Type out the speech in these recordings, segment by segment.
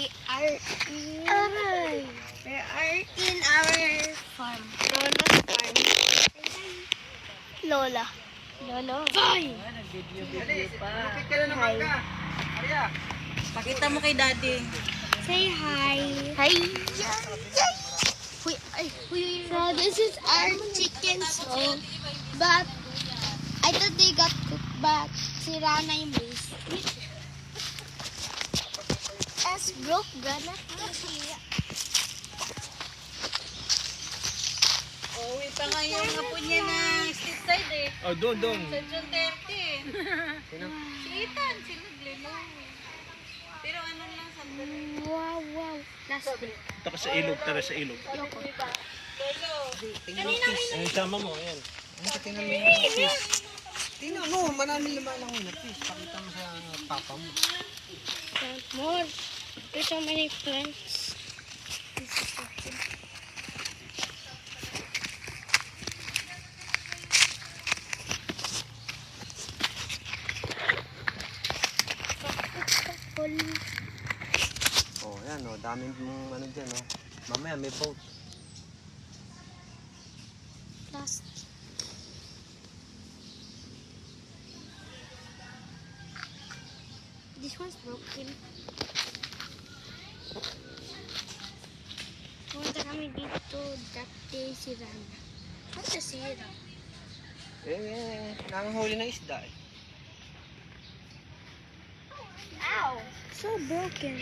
We are in our farm. Lola's farm. Lola. Lolo. Hi. Nag-video pa. Hi. Pakita mo kay daddy. Say hi. Hi. So this is our chicken so but I thought they got cooked but sira na yung base. As broke gana. Uwi pa nga yung apo niya na street side eh. Oh, doon. Sa June 30. Si Ethan, sila Gleno. Pero ano lang sa Wow. Last day. Taka sa ilog, tara sa ilog. Lolo. Ay, sama mo, ayan. Tingnan mo yung fish. Tingnan mo, maraming laman lang yun. Fish, pakita mo sa papa mo. More. There's so many plants. Oh, yan oh, daming ano dyan oh. Mamaya may boat. Last. This one's broken. Punta kami dito, dati sira na. Ba't nasira? Nanganghuli ng isda eh. Ow! So broken.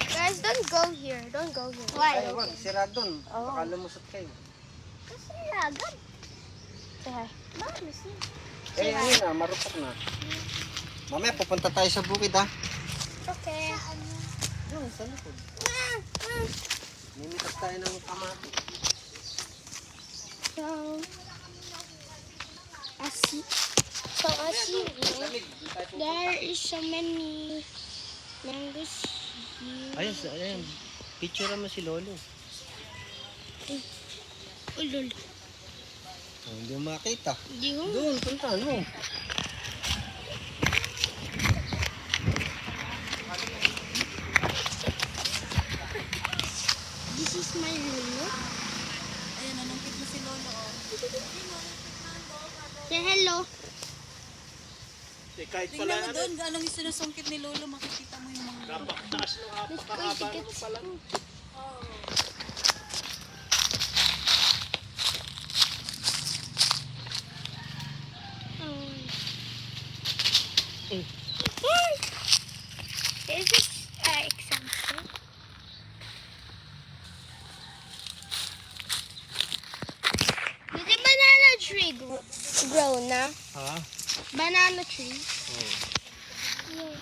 Guys, don't go here. Don't go here. Why? Ay, wag, sira dun. Baka lumusot kayo. Kasi lagan. Say Bakit nasira? Ano na, marupok na. Mamaya pupunta tayo sa bukid ha. Okay. Doon, sa likod. Mimitas tayo ng kamati. So, as you know, there is so many mangoes here. Ayun. Picture mo si Lolo. Oh, lol. Oh, hindi mo makita. Di ko. Doon, punta, no? This is my lolo. Ayun, nanungkit mo si Lolo. Say hello. Kahit Tingnan mo doon, anong sinusungkit ni Lolo, makikita mo yung mga... napakataas ng Let's go tickets. Is this example? Did the banana tree grow na? Ha? Banana tree. Oh. Yeah.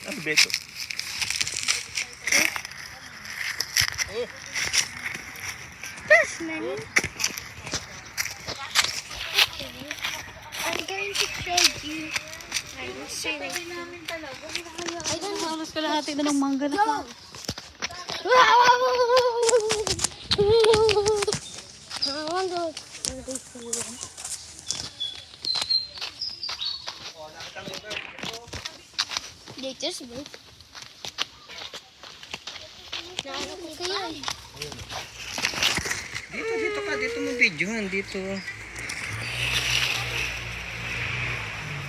Ano beto? That's many. Okay. I'm going to show you. I will say that. I don't know. Halos kalahati na ng mangga na. Go! I wonder where they flew in. They just moved. Naano ko kaya eh. Dito mo videohan, dito.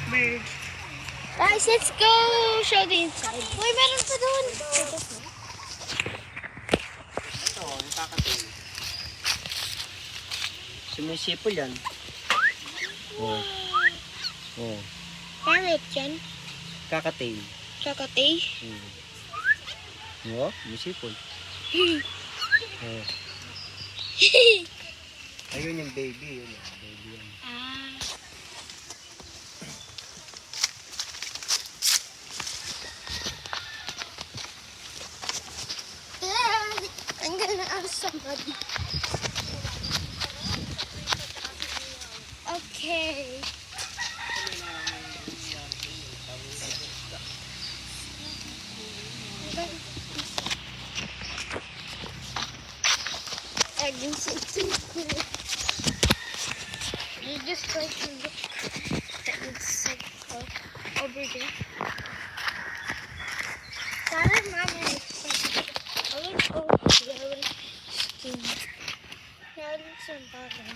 Bird. Guys, let's go show the inside. Uy, meron pa doon. Ito, yung kakatail. Sumisipol yan. Oh. Parrot yan. Kakatail. Kakatay. Oh, sumisipol. Oh. Ayun yung baby. Yun yung baby yan. Ah. I'm gonna ask somebody. Okay. I didn't see it. You just try to look at the inside over there. Para mama. our bottle.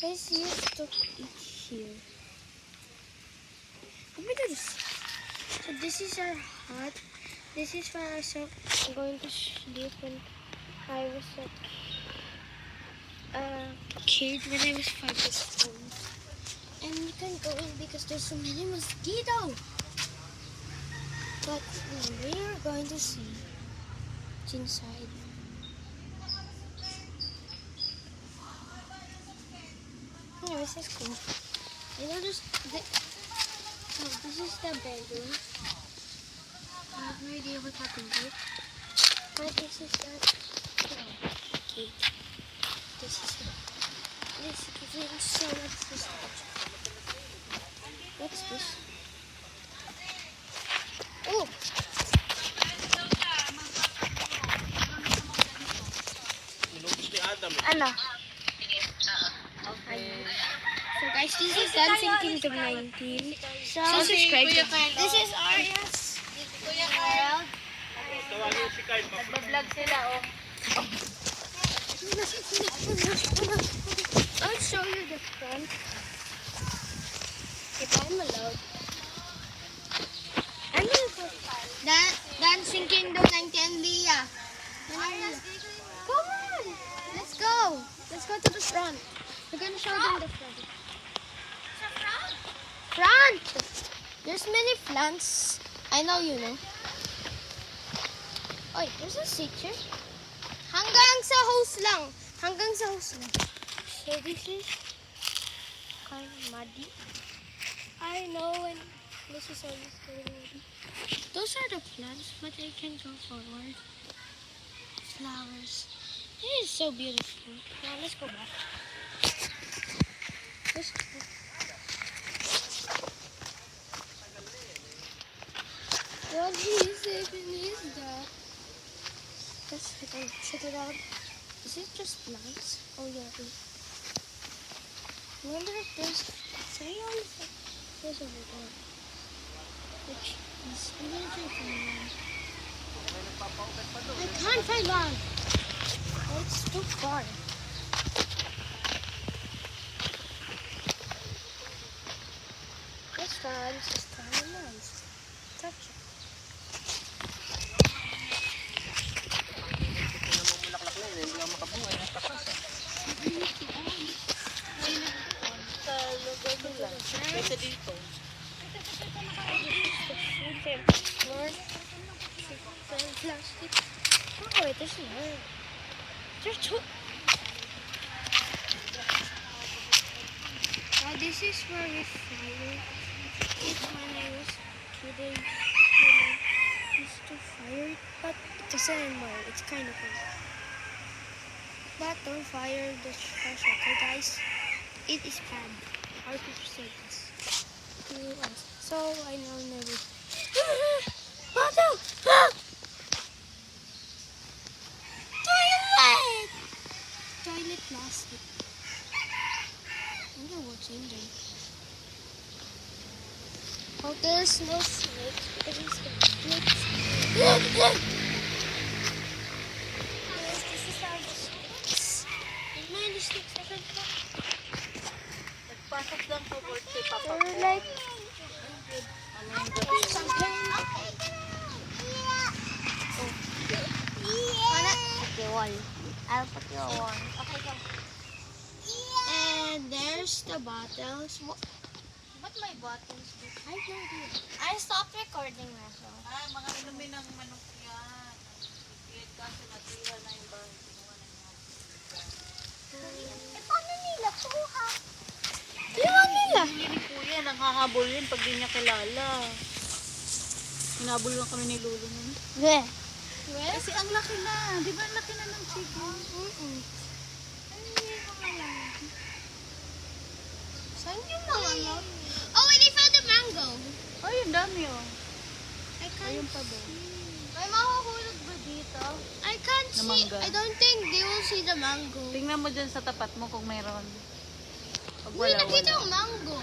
Guys used to eat here. Let me do this. So this is our hut. This is where I'm going to sleep when I was a kid, when I was 5 years old. And we can't go in because there's so many mosquitoes. But we are going to see what's inside. Anyways, let's go. I know this is the bedroom. I have no idea what happened here. But this is the gate. This is giving so much nostalgia. What's this? Oh! Ilog ni Adam. Ano? So guys, this is Dancing Kingdom 19. So subscribe. This is Arias. Kuya Carl. Tawagin si Kyle. Nagbablog sila, oh. I'll show you the front. If I'm allowed. I'm gonna go. Dancing Kingdom 19 Leah. Come on! Let's go! Let's go to the front. We're gonna show them the front. Front! There's many plants. I know you know. Oy, there's a picture. Hanggang sa hose lang. Hanggang sa hose lang. So this is kind of muddy. I know, and this is always very muddy. Those are the plants, but I can go forward. Flowers. It is so beautiful. Now let's go back. Let's go. What is that? Let's check it out. Is it just plants? Oh yeah. I wonder if there's over there. Which is I'm gonna try to find one. I can't find one. Oh, it's too far. This one's just kind of nice. Touch it. Sa lugar nila. Kaysa dito. Plastic. Oh, wait, there's more. There's two. This is where we fire. It's when I was kidding. I used to fire it, but it's anymore. It's kind of cool. But don't fire the trash, okay, guys? It is bad. Our teacher said this to us. So I know never. Bottle! Toilet! Toilet plastic. I wonder what's in there. Oh, there's no snakes because it's the snakes. This is our snakes. There's many snakes. I can go. Nagpasok lang po board kay Papa ko. They're like Ano yung okay, wall. I'll put your one. Okay, go. And there's the bottles. What my bottles do? I have no idea. I stopped recording na so. Ah, mga inumin ng manok yan. Nag-create kasi natira na yung bahay. Kinuha na niya. Paano nila kuha? Iwan nila. Hindi ni Kuya, nanghahabol yun pag di niya kilala. Hinabol lang kami ni Lolo nun. Where? Kasi ang laki na. Di ba ang laki na ng chicken? Ano yung mga lang? Saan yung mga lang? Oh, wait, I found the mango. Ay, ang dami oh. I can't Ayun pa ba? May mahuhulog ba dito? I can't Na see. mangga. I don't think they will see the mango. Tingnan mo dyan sa tapat mo kung mayroon. Pag Uy, wala, nakita wala. yung mango.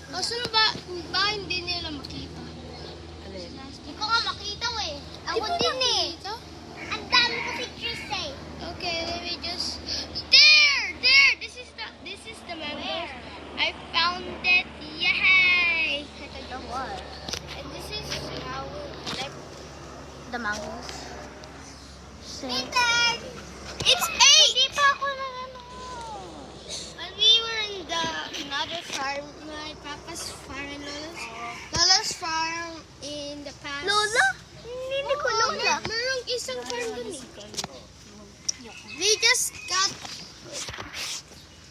O, sino ba hindi nila makita? Alin? Hindi ko nga makita eh. Ako din eh. Ang dami ko pictures eh. Okay, let me just... There! This is the mangoes. I found it. Yay! The what? And this is how like The mangoes. Peter! It's 8! Hindi pa ako na ano. When we were in the another farm, my papa's farm and Lola's farm in the past. Lola? Hindi ko Lola. Merong isang farm dun eh. We just got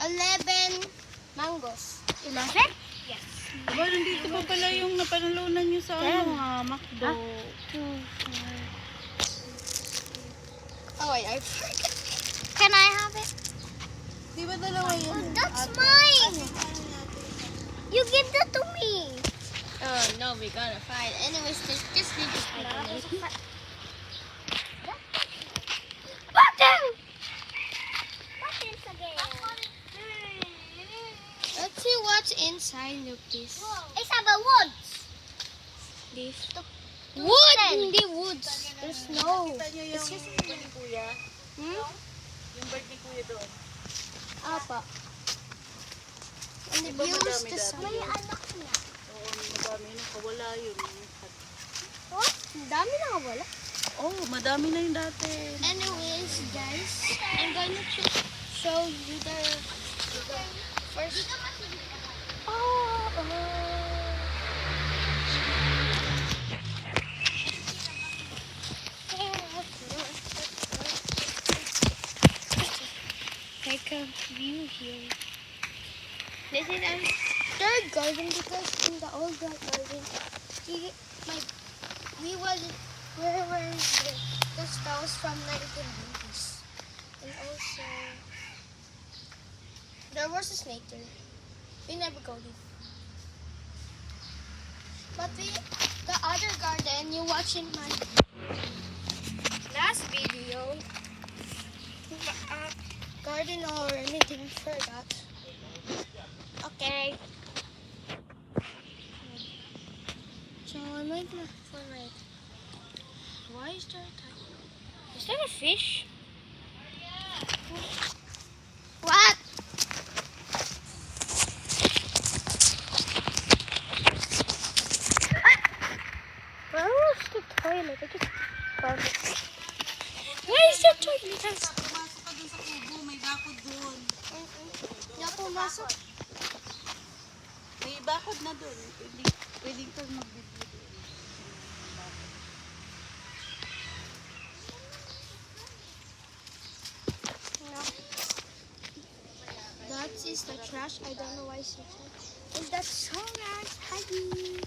11 mangoes. 11? Yes. Diba, nandito pa pala yung napanalunan nyo sa McDo. Oh wait, I forgot. Can I have it? Di ba dalawa yun? Oh, that's mine. You give that to me. Oh no, we gotta find. Anyways, just need to find it. Button! Buttons again. Let's see what's inside of this. It's about woods. This. Wood! Hindi woods. There's no. Kita nyo yung bird ni Kuya? Hmm? Yung bird ni Kuya doon. Apa. And the Di ba view is madami the dati? sun. Anak niya. Oo, madami na. Kawala yun. What? Ang dami na wala. Oh, madami na yung dati. Anyways, guys, I'm going to show you the first. Like a view here. This is our third garden because in the old garden, we were the stones from 1990s. And also, there was a snake there. We never go there. But the other garden you watch in my last video, garden or anything for that. Okay. So I might not find. Why is there a tiger? Is that a fish? What? Where was the toilet? I just found it. Where is the toilet? Pumasok ka dun sa kubo, may bakod dun. Hindi ako pumasok. May bakod na dun. Pwede kang magbibigay dun. No. That is the trash. I don't know why it's so trash. Is that so nice? Hi.